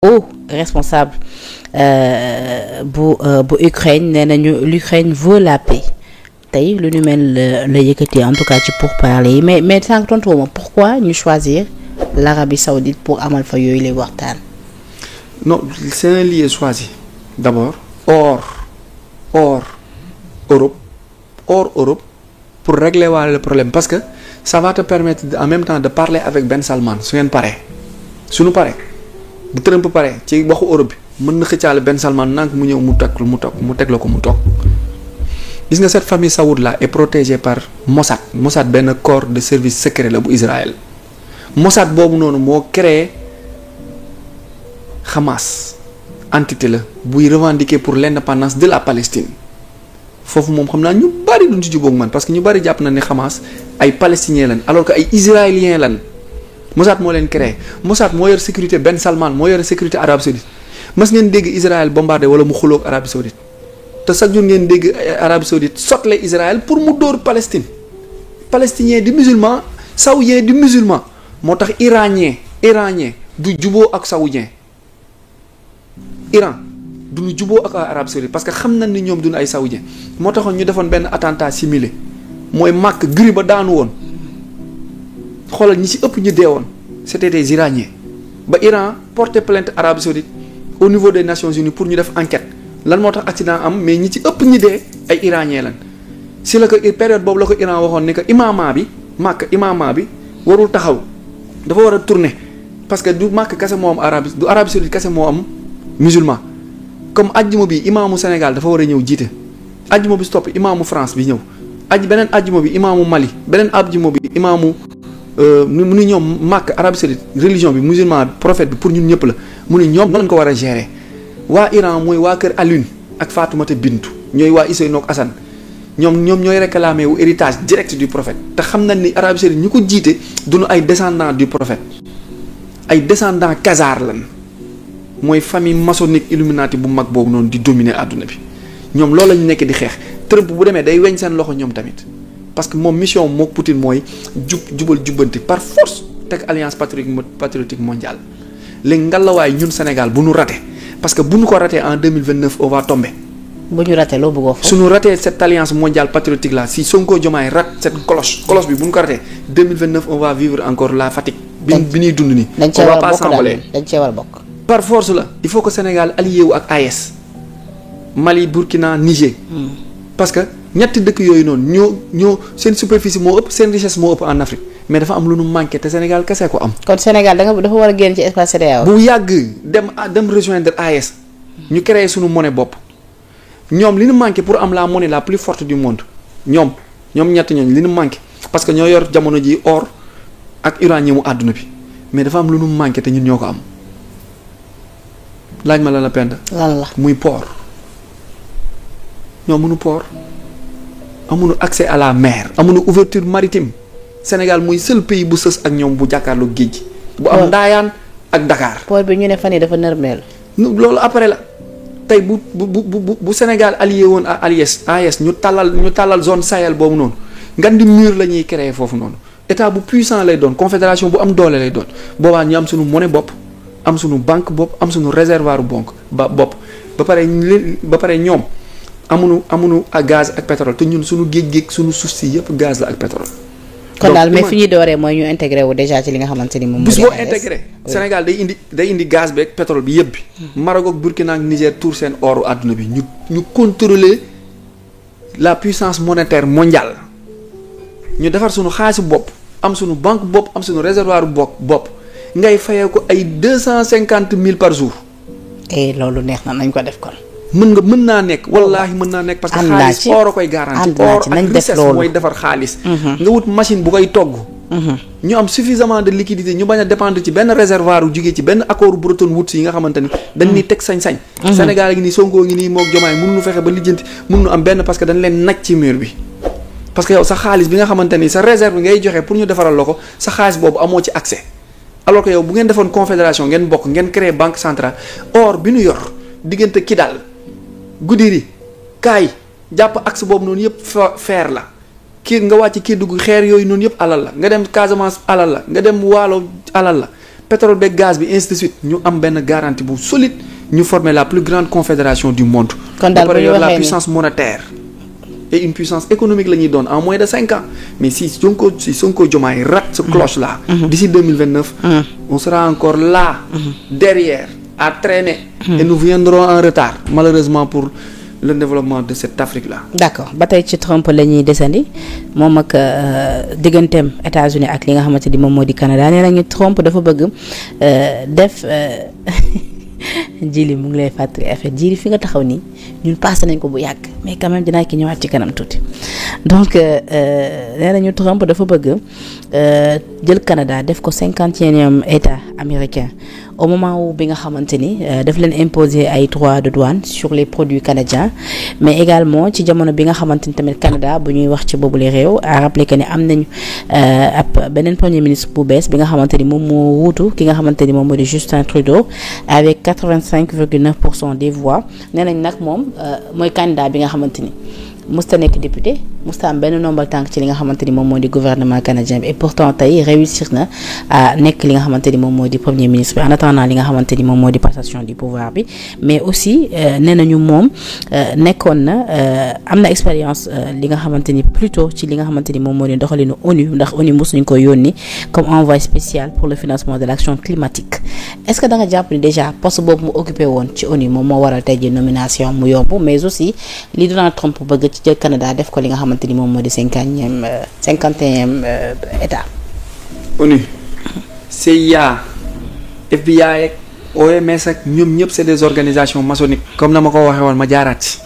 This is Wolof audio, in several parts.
haut responsable bu Ukraine nee nañu l'Ukraine veut la paix tey lu ñu mel la yëkkati en tout cas ci pourparlers yi mais sànq tontu ma pourquoi ñu choisir l'Arabie Saoudite pour amal fa yooyu lay waxtaan. non c'est un lieu choisi d'abord hors Europe pour régler le problème parce que ça va te permettre en même temps de parler avec Ben Salman su ngeen paree suñu paree bu Trump paree ci waxu Europe bi mën na xëccaale Ben Salman nank mu ñëw mu teg la ko mu toog gis nga cette famille saoud là est protégée par Mossad benn corps de service secret la bu Israël Mossad boobu noonu moo créé Hamas entité la buy revendiquer pour l'indépendance de la Palestine foofu moom xam naa ñu bari duñ ci jubóog man parce que ñu bari jàpp na ne Hamas ay palestiniens lan alors que ay israéliens lan Mossad moo leen créé Mossad moo yor sécurité Ben Salman moo yor sécurité Arabie Saoudite mas ngeen dégg Israël bombardé wala mu xuloog Arabie Saoudite te chaque jour ngeen dégg Arabie Saoudite sotle Israël pour mu dóor Palestine palestinien di musulman saoudien di musulman moo tax iranien du juboo ak saoudien Iran du ñu juboo ak Arabie Saoudite parce que xam nañ ni ñoom duñu ay saoudien moo taxoon ñu defoon benn attentat similé mooy màkk gri ba daanu woon xoolal ñi ci ëpp ñu dee woon c'était des iraniens ba Iran porté plainte Arabie Saoudite au niveau des Nations Unies pour ñu def enquête lan moo tax accident am mais ñi ci ëpp ñi dee ay iraniens lan si la ko période boobu la ko Iran waxoon ni que imama bi warul taxaw dafa war a tourner parce que du màkk kese moo am Arabie Saoudite kese moo am musulman comme ajjuma bi imaamu Sénégal dafa war a ñëw jiite ajjuma bi stop imaamu France bi ñëw beneen ajjuma bi imaamu Mali beneen ajjuma bi imaamu mu ni ñoom màkk Arabie Saoudite religion bi musulman prophète bi pour ñun ñëpp la mu ni ñoom lañ ko war a gérer waa Iran mooy waa kër Alioune ak Fatoumata Bintu ñooy waa Ousseynou ak Assane ñoom ñooy réclamer wu héritage direct du prophète te xam nañ ni Arabie Saoudite ñu ko jiite duñu ay descendants du prophète ay descendants Khazar lan mooy famille maçonnique illuminati bu mag boobu noonu di dominer àdduna bi ñoom loolu lañu nekk di xeex Trump bu demee day weñ seen loxo ñoom tamit parce que moom mission mook Poutine mooy jubbanti par force teg alliance patriotique mondiale léegi ngalawaay ñun Sénégal bu ñu raté parce que bu ñu ko raté en 2029 on va tomber. bu ñu raté loo bëggoo fa. su ñu raté cette alliance mondiale patriotique là si Sonko Diomaye rate cette cloche bi bu ñu ko raté 2029 on va vivre encore la fatigue. bi ñuy dund nii. dañ cee war a bokk dañ cee war a bokk. par force la il faut que Sénégal allié wu ak AES Mali Burkina Niger. parce que ñetti dëkk yooyu noonu ñoo seen superficie moo ëpp seen richesse moo ëpp en Afrique mais dafa am lu nu manqué te Sénégal kese ko am. kon Sénégal dafa war a génn ci espace CEDEAO. bu yàgg dem rejoindre AES ñu créer suñu monnaie bopp ñoom li nu manqué pour am la monnaie la plus forte du monde ñoom ñett ñooñu li nu manqué parce que ñoo yor jamono ji or ak uranium mu àdduna bi mais dafa am lu nu manqué te ñun ñoo ko am. laaj ma la penda lan la muy port ñoo mënu port amuñu accès à la mer amuñu ouverture maritime Sénégal muy seul pays bu sës ak ñoom bu jàkkaarloo géej gi bu am Ndaayaan ak Dakar. port bi ñu ne fan yi dafa nërmeel. loolu après la tey bu Sénégal allié woon à AES ñu tàllal zone Sahel boobu noonu ngan di mur la ñuy créer foofu noonu état bu puissant lay doon confédération bu am doole lay doon boobaa ñu am suñu monnaie bopp. am suñu banque bopp am suñu réservoir bopp ba pare ñoom amuñu ak gaz ak pétrole te ñun suñu géej suñu suuf si yëpp gaz la ak pétrole. kon daal mais fi ñuy dooree mooy ñu intégré wu déjà ci li nga xamante ni moom. bis boo intégré Sénégal day indi gaz bi ak pétrole bi yëpp bi. Maroc ak Burkina ak Niger tour seen oru àdduna bi ñu contrôler la puissance monétaire mondiale ñu defar suñu xaalisu bopp am suñu banque bopp am suñu réservoir bopp. ngay fayee ko ay 250,000 par jour. loolu neex na nañ ko def kon. mën naa nekk wallaahi mën naa nekk. parce que xaalis or a koy garanti. or ak richesse mooy defar xaalis. nga wut machine bu koy togg. ñu am suffisamment de liquidité ñu bañ a dépendre ci benn réservoir bu jugee ci benn accord Bretton Woods yi nga xamante ni. dañ ni teg sañ-sañ. Sénégal gi nii Sonko ngi nii moog Diomaye mënuñu fexe ba lijjanti mënuñu am benn parce que dañ leen naj ci mur bi. parce que yow sa xaalis bi nga xamante ni sa réserve bi ngay joxe pour ñu defaral la ko sa xaalis boobu amoo ci accès. alors que yow bu ngeen defoon confédération ngeen bokk ngeen créer banque centrale or bi ñu yor diggante Kidal Goudiri Kaay jàpp axe boobu noonu yëpp fer la kii nga wàcc kii dugg xeer yooyu noonu yëpp alal la nga dem Casamance alal la nga dem Waalo alal la pétrole beeg gaz bi ainsi de suite ñu am benn garantie bu solide ñu former la plus grande confédération du monde. kon daal bu ñu waxee la puissance monétaire et une puissance économique la ñuy doon en moins de 5 ans mais si Sonko Diomaye rate ce cloche là. d'ici 2029. on sera encore là. derrière à traîner. et nous viendrons en retard malheureusement pour le développement de cette Afrique là. d'accord ba tey ci Trump la ñuy desandi moom ak digganteem États-Unis ak li nga xamante ni moom moo di Canada nee nañu Trump dafa bëgg def. Jili mu ngi lay fàttali affaire Jili fi nga taxaw nii ñun passé nañ ko bu yàgg mais quand même dinaa ki ñëwaat ci kanam tuuti donc nee nañu Trump dafa bëgg jël Canada def ko 51e état américain au moment où bi nga xamante ni daf leen imposer ay droits de douane sur les produits canadiens mais également ci jamono bi nga xamante ni tamit Canada bu ñuy wax ci boobule réew à rappeler que ni am nañu ab beneen premier ministre bu bees bi nga xamante ni moom moo wuutu ki nga xamante ni moom moo di Justin Trudeau avec 85,9% des voix nee nañ nag moom mooy candidat bi nga xamante ni musta nekk député musta am benn nombal tànk ci li nga xamante ni moom moo di gouvernement canadien bi et pourtant tey réussir na à nekk li nga xamante ni moom moo di premier ministre bi en attendant li nga xamante ni moom moo di passation du pouvoir bi mais aussi nee nañu moom nekkoon na am na expérience li nga xamante ni plutôt ci li nga xamante ni moom moo di doxalinu ONU ndax ONU mos nañu ko yónni comme envoyé spécial pour le financement de l'action climatique est-ce que da nga jàpp ni déjà poste boobu mu occupé woon ci ONU moom moo waral tey ji nomination mu yomb mais aussi li Donald Trump bëgg ci jël Canada def ko li nga xamante ni moom moo di 51e état. ONU CIA FBI ak OMS ak ñoom ñëpp c'est des organisations maçonniques comme na ma ko waxee woon ma jaaraat ci.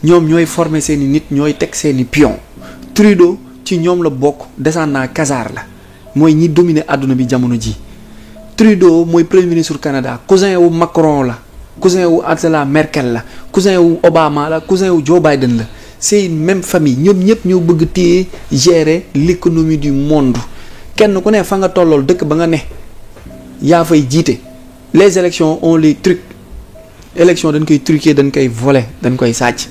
ñoom ñooy former seeni nit ñooy teg seeni pion. Trudeau ci ñoom la bokk descendant Khazar la mooy ñi dominer àdduna bi jamono ji Trudeau mooy premier ministre Canada cousin wu Macron la cousin wu Angela Merkel la cousin wu Obama la cousin wu Joe Biden la c'est une même famille ñoom ñëpp ñoo bëgg téye gérer l'économie du monde kenn ku ne fa nga tollool dëkk ba nga ne yaa fay jiite les élections on les trucs élection dañ koy truquer dañ koy voler dañ koy sàcc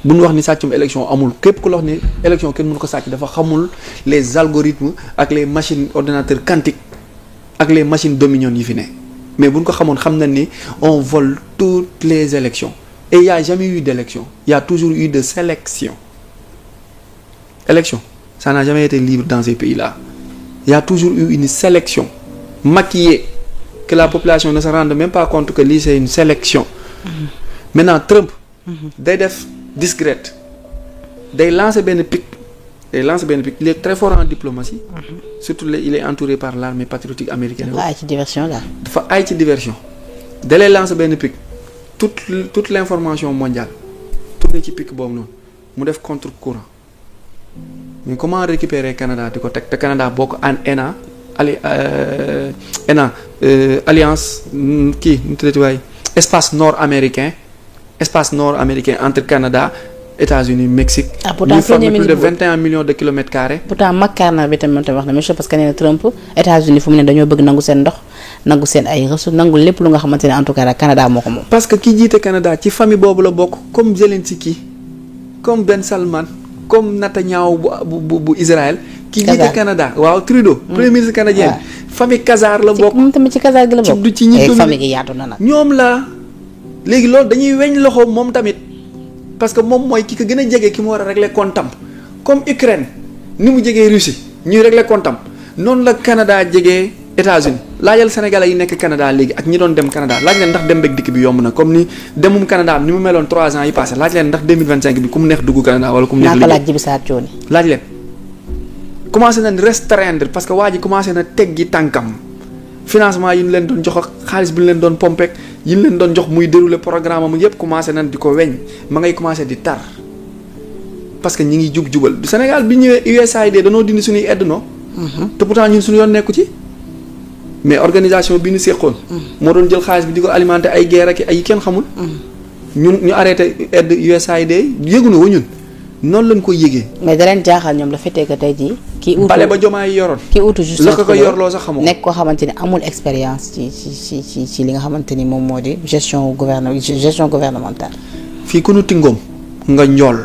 bu ñu wax ni sàccum élection amul képp ku la wax ni élection kenn mënu ko sàcc dafa xamul les algorithmes ak les machines ordinateurs quantiques ak les machines dominion yi fi ne mais bu ñu ko xamoon xam na ni on vole toutes les élections et il y a jamais eu d'élection il y a toujours eu de sélection élection ça n'a jamais été libre dans ces pays-là il y a toujours eu une sélection maquillée que la population ne se rende même pas compte que lii c'est une sélection maintenant Trump day def discrète day lancer benn pic il est très fort en diplomatie surtout il est entouré par l'armée patriotique américaine dafa ay ci diversion la dafa ay ci diversion da lay lancer benn pic toute l'information mondiale tourné ci pic boobu noonu mu def contre courant mais comment récupérer Canada di ko teg te Canada bokk en ENA alliance kii nu tuddati waay espace nord américain entre Canada États-Unis Mexique. pourtant ñu forme plus de 21 millions de kilomètres carrés. pourtant McCartney bi tamit wax na monsieur parce que nee na Trump États-Unis fu mu ne dañoo bëgg nangu seen ndox nangu seen ay ressources nangu lépp lu nga xamante ne en tout cas Canada moo ko moom. parce que ki jiite Canada ci famille boobu la bokk comme Zelensky comme Ben Salman comme Netanyahu bu Israël. ki jiite Canada waaw Trudeau. premier ministre canadien. famille Khazar la bokk. moom tamit ci Khazar gi la bokk. ci ñi famille gi yaatu na nag. ñoom la léegi loolu dañuy weñ loxo moom tamit parce que moom mooy ki ko gën a jege ki mu war a régler comptam comme Ukraine ni mu jegee Russie ñuy régler comptam noonu la Canada jegee États-Unis laajal Sénégalais yi nekk Canada léegi ak ñi doon dem Canada laaj leen ndax dem beeg dikk bi yomb na comme ni demum Canada ni mu meloon 3 ans yi passé laaj leen ndax 2025 bi ku mu neex dugg Canada wala ku mu neex liggéey. laaj Jibi Sarr Thioni laaj leen commencé nañ restreindre parce que waa ji commencé na teggi tànkam financement yi ñu leen doon jox ak xaalis bi ñu leen doon pompé yi ñu leen doon jox muy dérouler programme am yëpp commencé nañ di ko weñ ma ngay commencé di tar parce que ñi ngi jubal du Sénégal bi ñëwee USAID danoo dindi suñuy aide non. te pourtant ñun suñu yoon nekku ci mais organisation bi ñu seqoon. moo doon jël xaalis bi di ko alimenter ay guerre ak ay kenn xamul. ñun ñu arrêté aide USAID yëgu na wa ñun noonu lañ ko yëgee. mais da leen jaaxal ñoom la fekkee que tey jii. kii utu bale ba Diomaye yoroon. kii utu juste la ko yorloo sax xamoo nekk koo xamante ni amul expérience ci li nga xamante ni moom moo di gestion gouvernementale. fii ku nu tingoom nga njool.